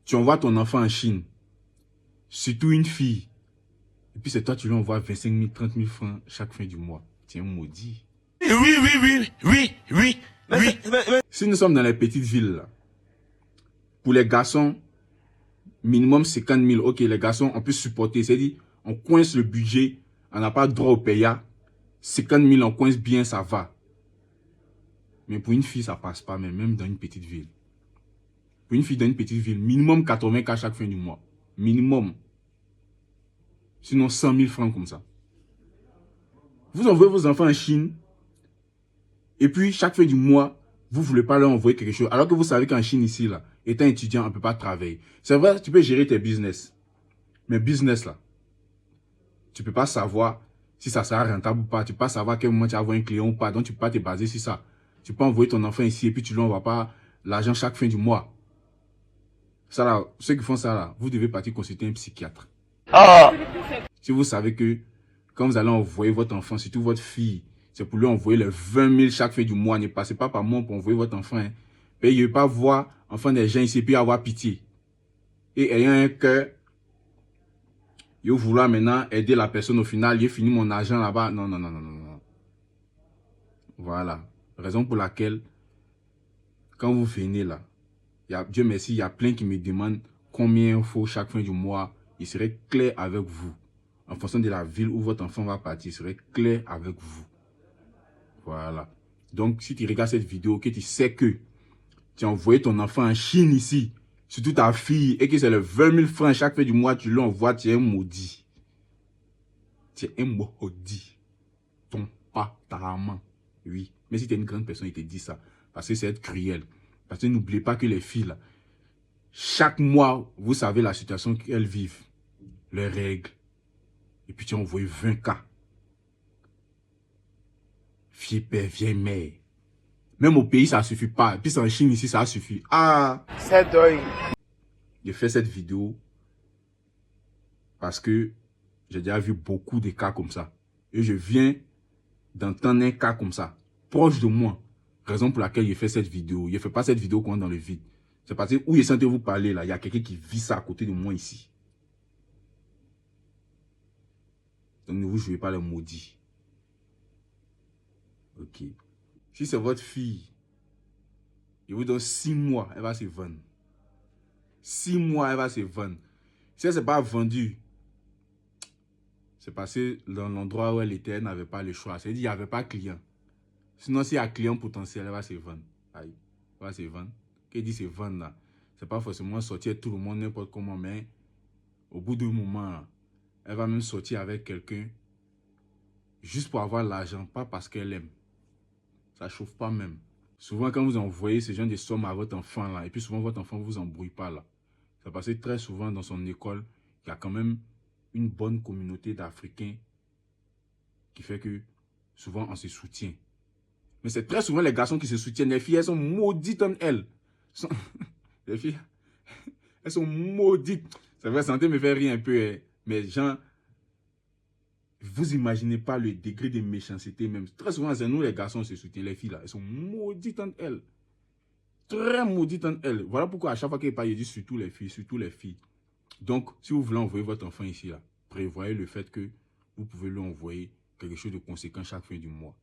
Tu envoies ton enfant en Chine, surtout une fille, et puis c'est toi, tu lui envoies 25 000, 30 000 francs chaque fin du mois. Tiens, maudit. Oui. Si nous sommes dans les petites villes, là, pour les garçons, minimum 50 000. Ok, les garçons, on peut supporter. C'est-à-dire, on coince le budget, on n'a pas droit au paya. 50 000, on coince bien, ça va. Mais pour une fille, ça passe pas, même dans une petite ville. Pour une fille dans une petite ville, minimum 80 K chaque fin du mois. Minimum. Sinon, 100 000 francs comme ça. Vous envoyez vos enfants en Chine, et puis chaque fin du mois, vous ne voulez pas leur envoyer quelque chose. Alors que vous savez qu'en Chine, ici, là, étant étudiant, on ne peut pas travailler. C'est vrai, tu peux gérer tes business. Mais business, là, tu ne peux pas savoir si ça sera rentable ou pas. Tu ne peux pas savoir à quel moment tu vas avoir un client ou pas. Donc, tu ne peux pas te baser sur ça. Tu peux envoyer ton enfant ici et puis tu ne lui envoies pas l'argent chaque fin du mois. Ça, là, ceux qui font ça, là, vous devez partir consulter un psychiatre. Si vous savez que quand vous allez envoyer votre enfant, surtout votre fille, c'est pour lui envoyer les 20 000 chaque fin du mois. Ne passez pas par moi pour envoyer votre enfant. Hein. Payez pas voir enfant des gens ici et puis avoir pitié. Et ayant un cœur, je vouloir maintenant aider la personne au final, j'ai fini mon argent là-bas. Non. Voilà. Raison pour laquelle, quand vous venez là, Dieu merci, il y a plein qui me demandent combien il faut chaque fin du mois. Il serait clair avec vous. En fonction de la ville où votre enfant va partir, il serait clair avec vous. Voilà. Donc, si tu regardes cette vidéo, que tu sais que tu as envoyé ton enfant en Chine ici, surtout ta fille, et que c'est le 20 000 francs chaque fin du mois, tu l'envoies, tu es un maudit. Tu es un maudit. Ton pas, ta maman. Oui. Mais si tu es une grande personne, il te dit ça. Parce que c'est être cruel. Parce que n'oubliez pas que les filles, là, chaque mois, vous savez la situation qu'elles vivent. Les règles. Et puis tu as envoyé 20 K. Vieille père, vieille mère. Même au pays, ça ne suffit pas. Et puis c'est en Chine ici, ça suffit. Ah! C'est dingue. J'ai fait cette vidéo parce que j'ai déjà vu beaucoup de cas comme ça. Et je viens d'entendre un cas comme ça, proche de moi. Raison pour laquelle j'ai fait cette vidéo. Je ne fais pas cette vidéo dans le vide. C'est parce que où je sentais vous parler là, il y a quelqu'un qui vit ça à côté de moi ici. Donc ne vous jouez pas les maudits. Ok. Si c'est votre fille, je vous donne 6 mois, elle va se vendre. 6 mois, elle va se vendre. Si elle ne s'est pas vendue, c'est parce que dans l'endroit où elle était, elle n'avait pas le choix. C'est-à-dire qu'il n'y avait pas de client. Sinon, s'il y a client potentiel, elle va se vendre. Aïe, elle va se vendre. Qu'elle dit se vendre là, c'est pas forcément sortir tout le monde n'importe comment, mais au bout d'un moment, là, elle va même sortir avec quelqu'un juste pour avoir l'argent, pas parce qu'elle aime. Ça chauffe pas même. Souvent, quand vous envoyez ce genre de sommes à votre enfant là, et puis souvent votre enfant ne vous embrouille pas là, c'est parce que très souvent dans son école, il y a quand même une bonne communauté d'Africains qui fait que souvent on se soutient. Mais c'est très souvent les garçons qui se soutiennent. Les filles, elles sont maudites en elles. Les filles, elles sont maudites. C'est vrai, santé me fait rire un peu. Hein. Mais gens, vous imaginez pas le degré de méchanceté même. Très souvent, c'est nous les garçons qui se soutiennent. Les filles, là, elles sont maudites en elles. Très maudites en elles. Voilà pourquoi à chaque fois qu'il parle, je dis surtout les filles, surtout les filles. Donc, si vous voulez envoyer votre enfant ici, là, prévoyez le fait que vous pouvez lui envoyer quelque chose de conséquent chaque fin du mois.